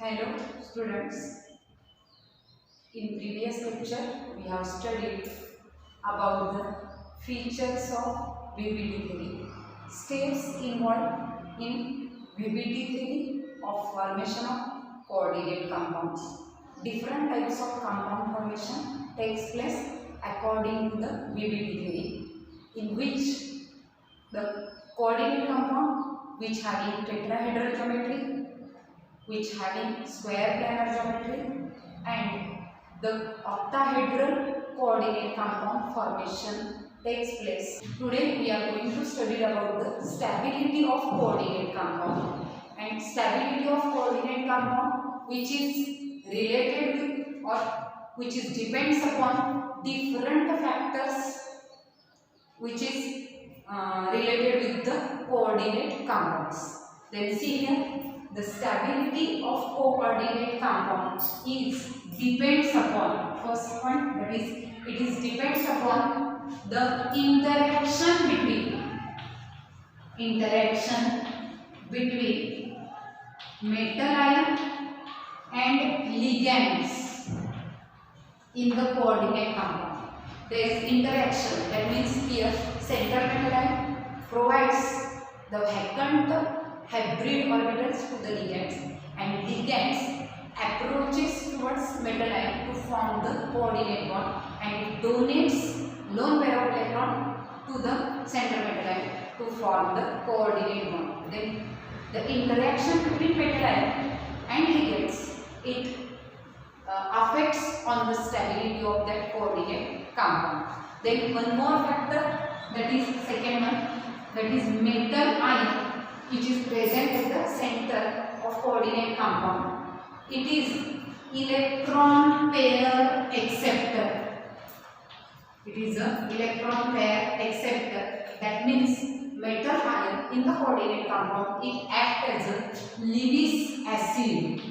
Hello students, in previous lecture we have studied about the features of VBD theory, steps involved in VBD theory of formation of coordinate compounds. Different types of compound formation takes place according to the VBD theory, in which the coordinate compound which having tetrahedral geometry, which having square planar geometry, and the octahedral coordinate compound formation takes place. Today we are going to study about the stability of coordinate compound, and stability of coordinate compound which is related with or which is depends upon different factors which is related with the coordinate compounds. Then see here, the stability of coordinate compound is depends upon, first point, that is it is depends upon the interaction between metal ion and ligands in the coordinate compound. There is interaction, that means here center metal ion provides the vacant hybrid orbitals to the ligands, and ligands approaches towards metal ion to form the coordinate bond, and it donates lone pair of electron to the center metal ion to form the coordinate bond. Then the interaction between metal ion and ligands, it affects on the stability of that coordinate compound. Then one more factor, that is second one, that is metal ion, which is present at the center of coordinate compound. It is electron pair acceptor. It is an electron pair acceptor. That means metal ion in the coordinate compound, it acts as a Lewis acid.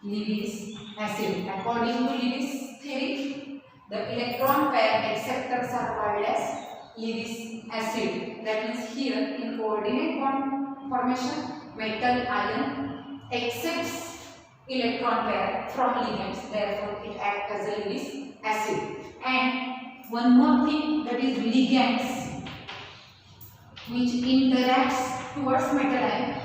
Lewis acid. According to Lewis theory, the electron pair acceptors are called as Lewis acid. That means here in coordinate bond formation, metal ion accepts electron pair from ligands, therefore it acts as a Lewis acid. And one more thing, that is ligands which interacts towards metal ion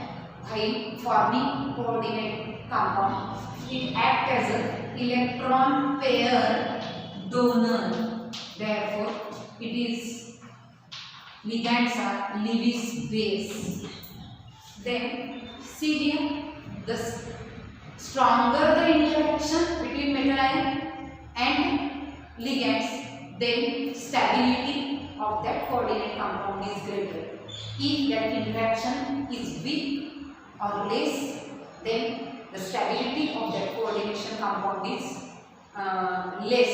while forming coordinate compound, it acts as an electron pair donor, therefore it is ligands are Lewis base. Then see here, the stronger the interaction between metal ion and ligands, then stability of that coordinate compound is greater. If that interaction is weak or less, then the stability of that coordination compound is less.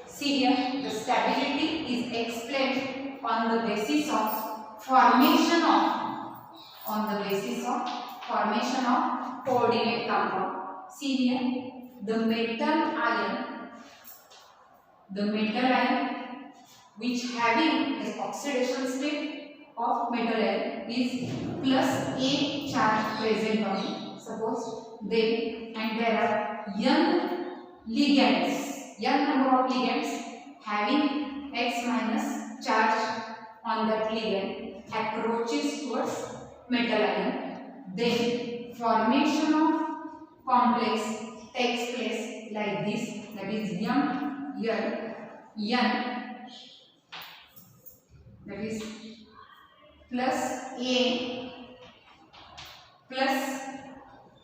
See here, the stability is explained on the basis of formation of coordinate compound. See here, the metal ion which having an oxidation state of metal ion is plus A charge present on it. Suppose then, and there are n number of ligands having X minus charge on that ligand approaches towards metal ion, then formation of complex takes place like this, that is N, that is plus A plus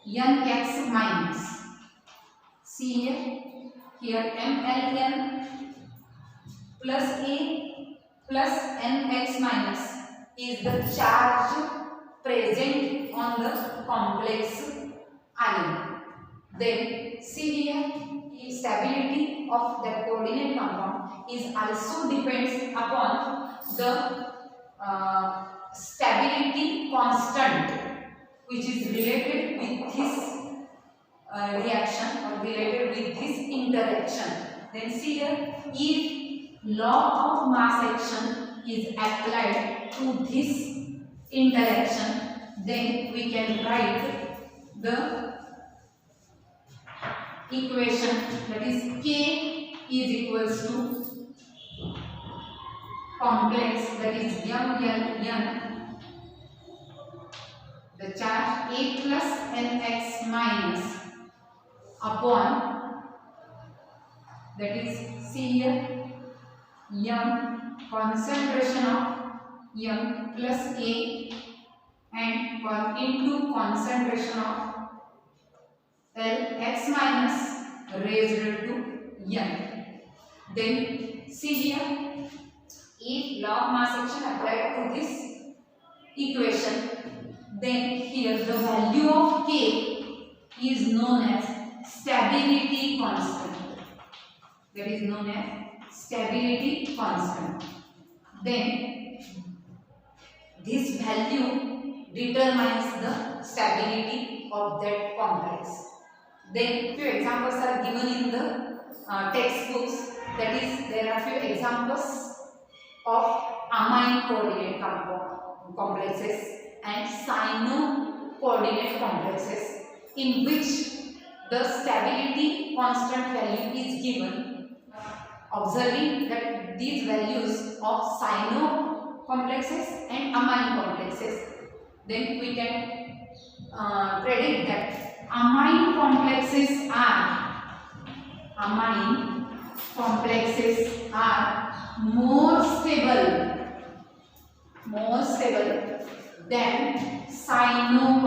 Nx minus. See here MLN plus A plus Nx minus is the charge present on the complex ion. Then see here, the stability of the coordinate compound is also depends upon the stability constant which is related with this reaction or related with this interaction. Then see here, if law of mass action is applied to this interaction, then we can write the equation, that is K is equals to complex, that is N, the charge A plus NX minus upon, that is C here, M concentration of M plus A and into concentration of L x minus raised to N. Then see here, if law of mass action applied to this equation, then here the value of K is known as stability constant. That is known as stability constant. Then this value determines the stability of that complex. Then few examples are given in the textbooks. That is, there are few examples of amine coordinate complexes and cyno coordinate complexes in which the stability constant value is given. Observing that these values of cyno complexes and amine complexes, then we can predict that amine complexes are more stable than cyno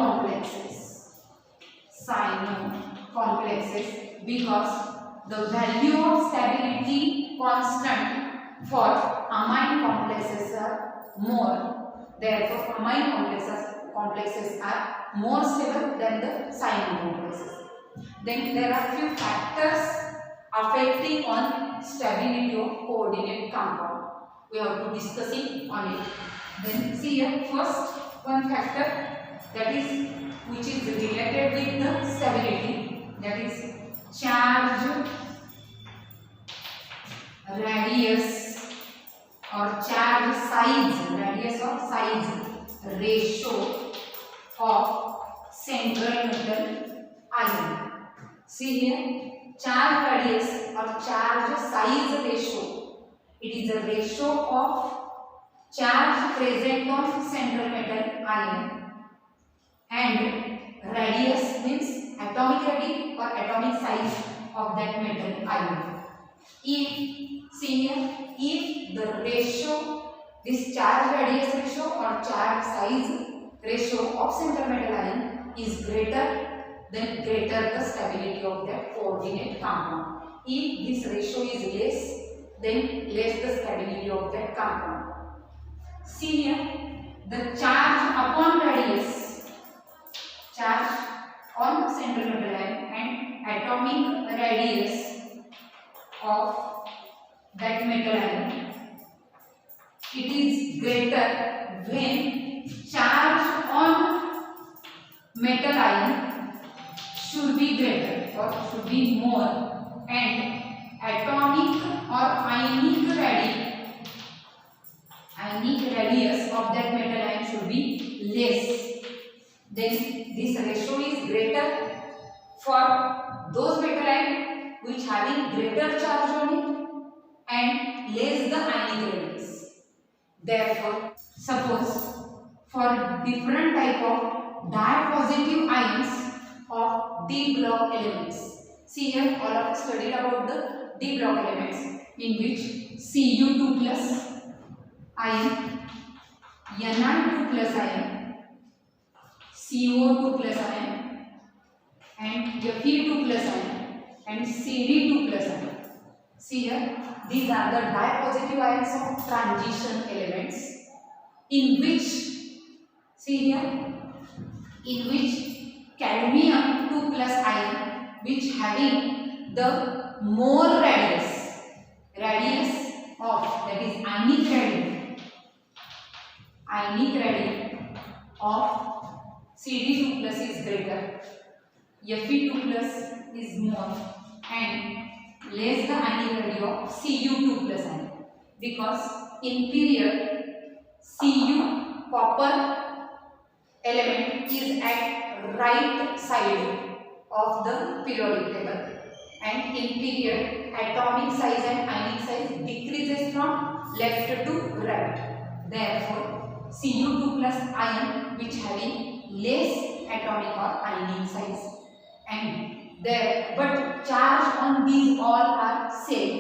complexes because the value of stability constant for amine complexes are more. Therefore, amine complexes are more stable than the cyno complexes. Then there are few factors affecting on stability of coordinate compound. We have to discuss on it. Then see here, first one factor that is which is related with the stability, that is charge radius or charge size, radius or size ratio of central metal ion. See here, charge radius or charge size ratio, it is a ratio of charge present on central metal ion, and radius means atomic radius or atomic size of that metal ion. If see here, if the ratio, this charge radius ratio or charge size ratio of central metal ion is greater, then greater the stability of that coordinate compound. If this ratio is less, then less the stability of that compound. See here, the charge upon radius, charge on central metal ion and atomic radius of that metal ion, it is greater when charge on metal ion should be greater or should be more, and atomic or ionic radius of that metal ion should be less. Then this ratio is greater for those metal ion which having greater charge on it and less the ionic radius. Therefore, suppose for different type of dipositive ions of d block elements. See here, all of us studied about the d block elements in which Cu2 plus ion, Ni2 plus ion, CO2 plus ion, and Fe2 plus ion, and Cd2 plus ion. See here, these are the dipositive ions of transition elements in which, see here, in which cadmium 2 plus ion, which having the more radius of, that is ionic radius of Cd2 plus is greater, Fe2 plus is more, and less the ionic radius of Cu2 plus ion, because in period Cu copper element is at right side of the periodic table, and in period atomic size and ionic size decreases from left to right. Therefore, Cu2 plus ion which having less atomic or ionic size, and there but charge on these all are same.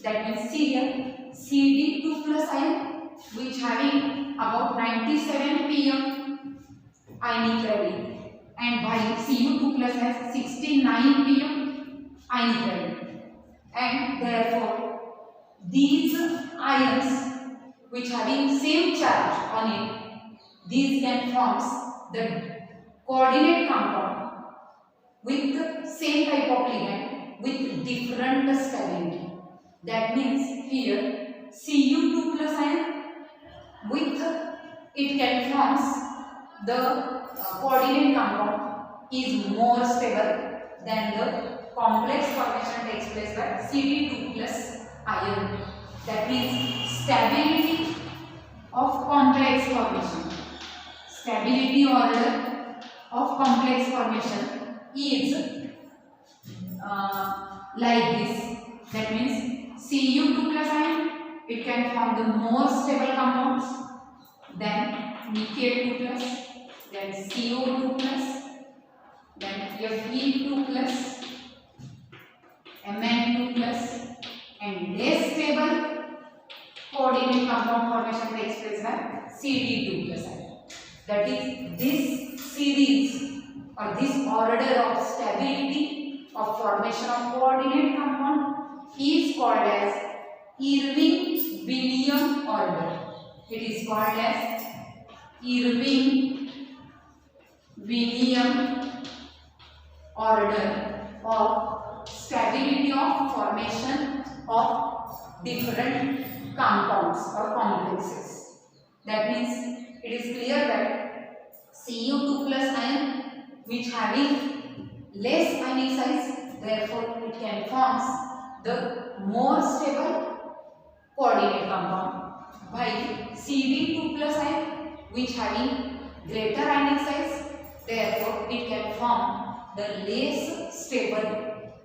That means Cl Cd2 plus ion which having about 97 pm ionic value, and by Cu2 plus has 69 pm ionic value, and therefore these ions which having same charge on it, these can forms the coordinate compound with the same type of ligand with different stability. That means here Cu2 plus ion with it can forms the coordinate compound is more stable than the complex formation takes place by Cd2 plus ion. That means stability of complex formation, stability order of complex formation is like this. That means Cu2 plus ion, it can form the more stable compounds than Mk2 plus, then CO2 plus, then Fe2 plus, Mn2 plus, and less stable coordinate compound formation takes place by Cd2 plus ion. That is, this series or this order of stability of formation of coordinate compound is called as Irving-Williams order. It is called as Irving-Williams order of stability of formation of different compounds or complexes. That means it is clear that Cu2 plus ion which having less ionic size, therefore it can forms the more stable coordinate compound, by Cd2 plus ion which having greater ionic size, therefore it can form the less stable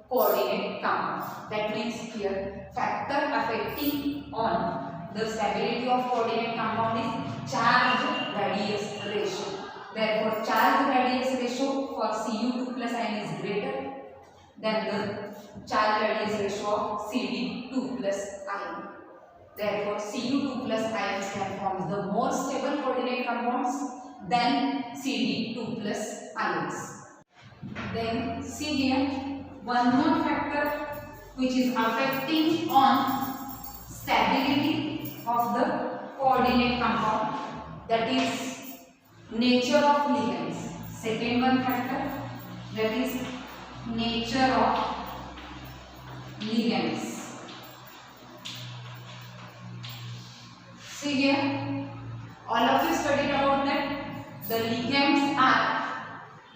coordinate compound. That means here factor affecting on the stability of coordinate compound is charge radius ratio. Therefore charge radius ratio for Cu2 plus ion is greater than the charge radius ratio of Cd2 plus ion. Therefore Cu2 plus ions can form the more stable coordinate compounds than Cd2 plus ions. Then see here one more factor which is affecting on stability of the coordinate compound, that is nature of ligands. Second one factor, that is nature of ligands. See here, all of you studied about that the ligands are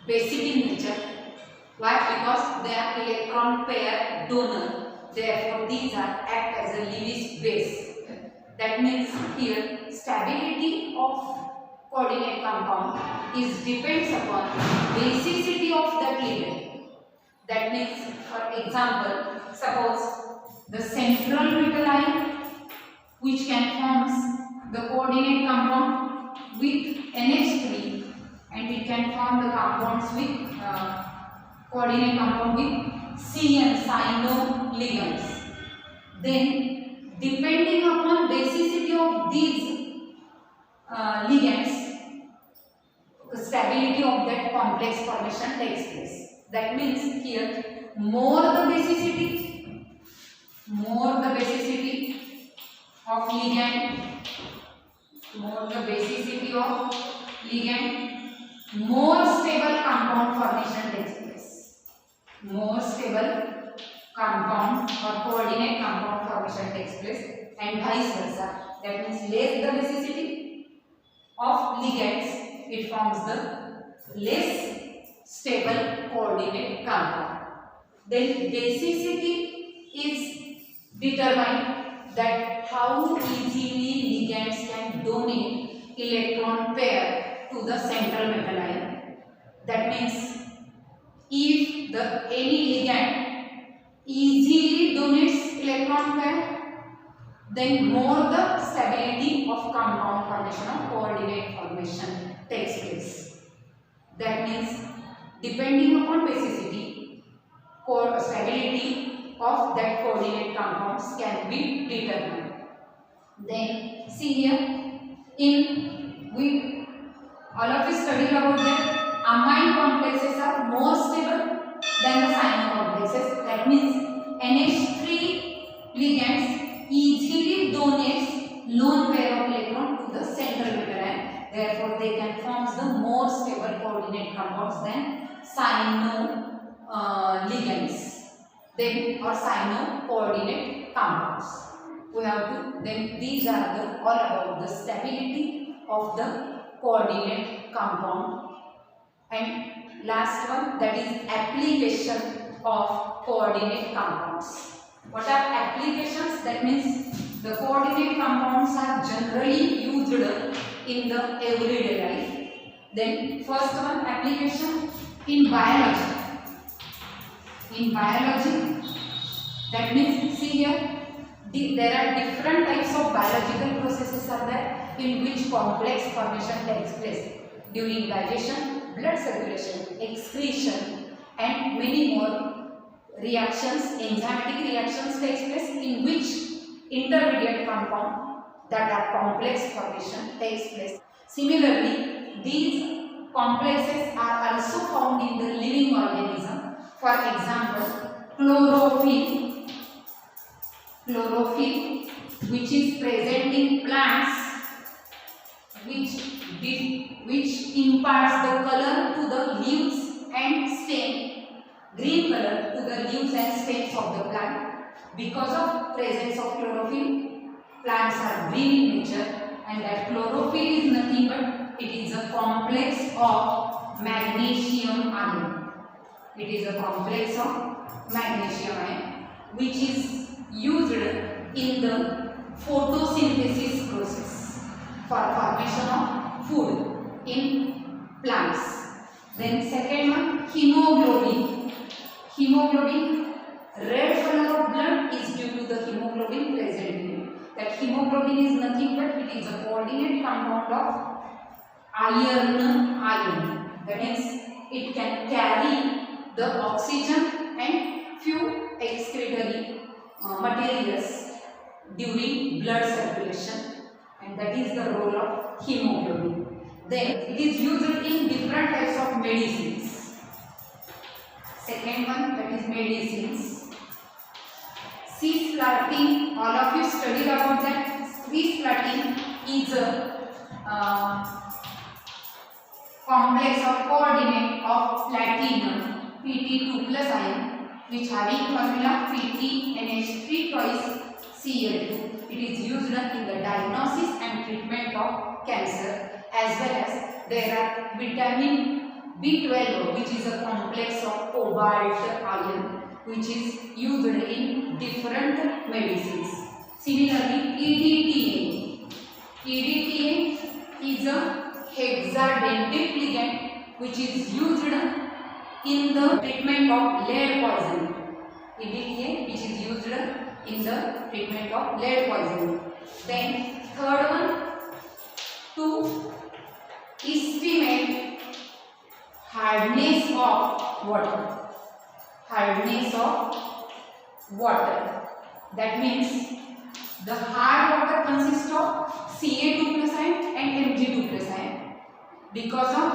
basic in nature. Why? Because they are electron pair donor. Therefore, these are act as a Lewis base. That means here stability of coordinate compound is depends upon basicity of that ligand. That means, for example, suppose the central metal ion which can forms the coordinate compound with NH3, and it can form the compounds with coordinate compound with CN, cyano ligands. Then depending upon basicity of these ligands, the stability of that complex formation takes place. That means here more the basicity of ligand, more stable compound formation takes place. More stable compound or coordinate compound formation takes place, and vice versa. That means less the basicity of ligands, it forms the less stable coordinate compound. Then basicity is determined that how easily ligands can donate electron pair to the central metal ion. That means if the any ligand easily donates electron pair, then more the stability of compound formation or coordinate formation takes place. That means depending upon basicity, stability of that coordinate compounds can be determined. Then see here, in we all of you studied about that amine complexes are more stable than the cyano complexes. That means NH3 ligands easily donates lone pair of electron to the central metal ion. Therefore, they can form the more stable coordinate compounds than cyano ligands. Then or cyano coordinate compounds. We have to then these are the all about the stability of the coordinate compound. And last one, that is application of coordinate compounds. What are applications? That means the coordinate compounds are generally used in the everyday life. Then first one, application in biology. In biology, that means see here, there are different types of biological processes are there in which complex formation takes place during digestion, blood circulation, excretion, and many more reactions, enzymatic reactions takes place in which intermediate compound that are complex formation takes place. Similarly, these complexes are also found in the living organism. For example, chlorophyll, which is present in plants, which imparts the color to the leaves and stem, green color to the leaves and stems of the plant. Because of presence of chlorophyll, plants are green in nature, and that chlorophyll is nothing but it is a complex of magnesium ion. It is a complex of magnesium ion which is used in the photosynthesis process for formation of food in plants. Then second one, hemoglobin. Hemoglobin, red color of blood is due to the hemoglobin present in it. That hemoglobin is nothing but it is a coordinate compound of iron. That means it can carry the oxygen and few excretory materials during blood circulation, and that is the role of hemoglobin. Then it is used in different types of medicines. Second one, that is medicines. Cisplatin, all of you studied about that. Cisplatin is a complex or coordinate of platinum Pt2 plus ion, which having formula PtNH3 twice Cl2. It is used in the diagnosis and treatment of cancer, as well as there are vitamin B12, which is a complex of cobalt ion, which is used in different medicines. Similarly, EDTA is a hexadentate ligand which is used in the treatment of lead poisoning. EDTA which is used in the treatment of lead poisoning. Then third one, to estimate hardness of water. Hardness of water. That means the hard water consists of Ca2 plus ion and Mg2 plus ion. Because of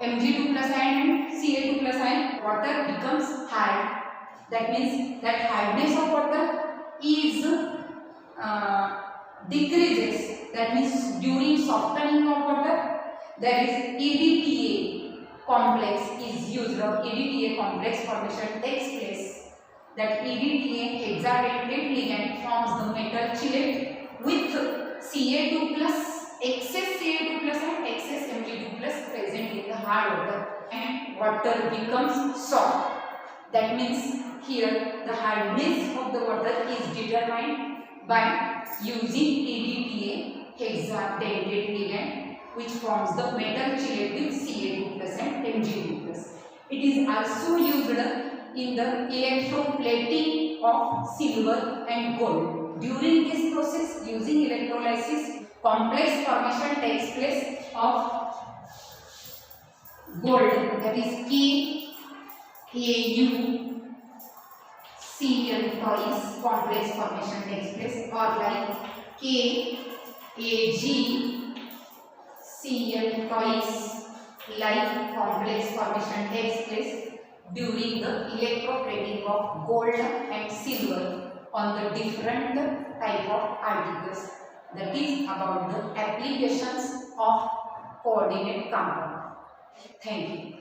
Mg2 plus ion and Ca2 plus ion, water becomes hard. That means that hardness of water is decreases. That means during softening of water, there is EDTA complex is used, or EDTA complex formation takes place. That EDTA hexadentate ligand forms the metal chelate with Ca2 plus excess Ca2 plus and excess Mg2 plus present in the hard water, and water becomes soft. That means here the hardness of the water is determined by using EDTA hexadentate ligand, which forms the metal chelate with Ca2 plus and Mg2 plus. It is also used in the electroplating of silver and gold. During this process, using electrolysis, complex formation takes place of gold, that is KAuCl twice complex formation takes place, or like KAgCl twice like complex formation takes place during the electroplating of gold and silver on the different type of articles. That is about the applications of coordinate compound. Thank you.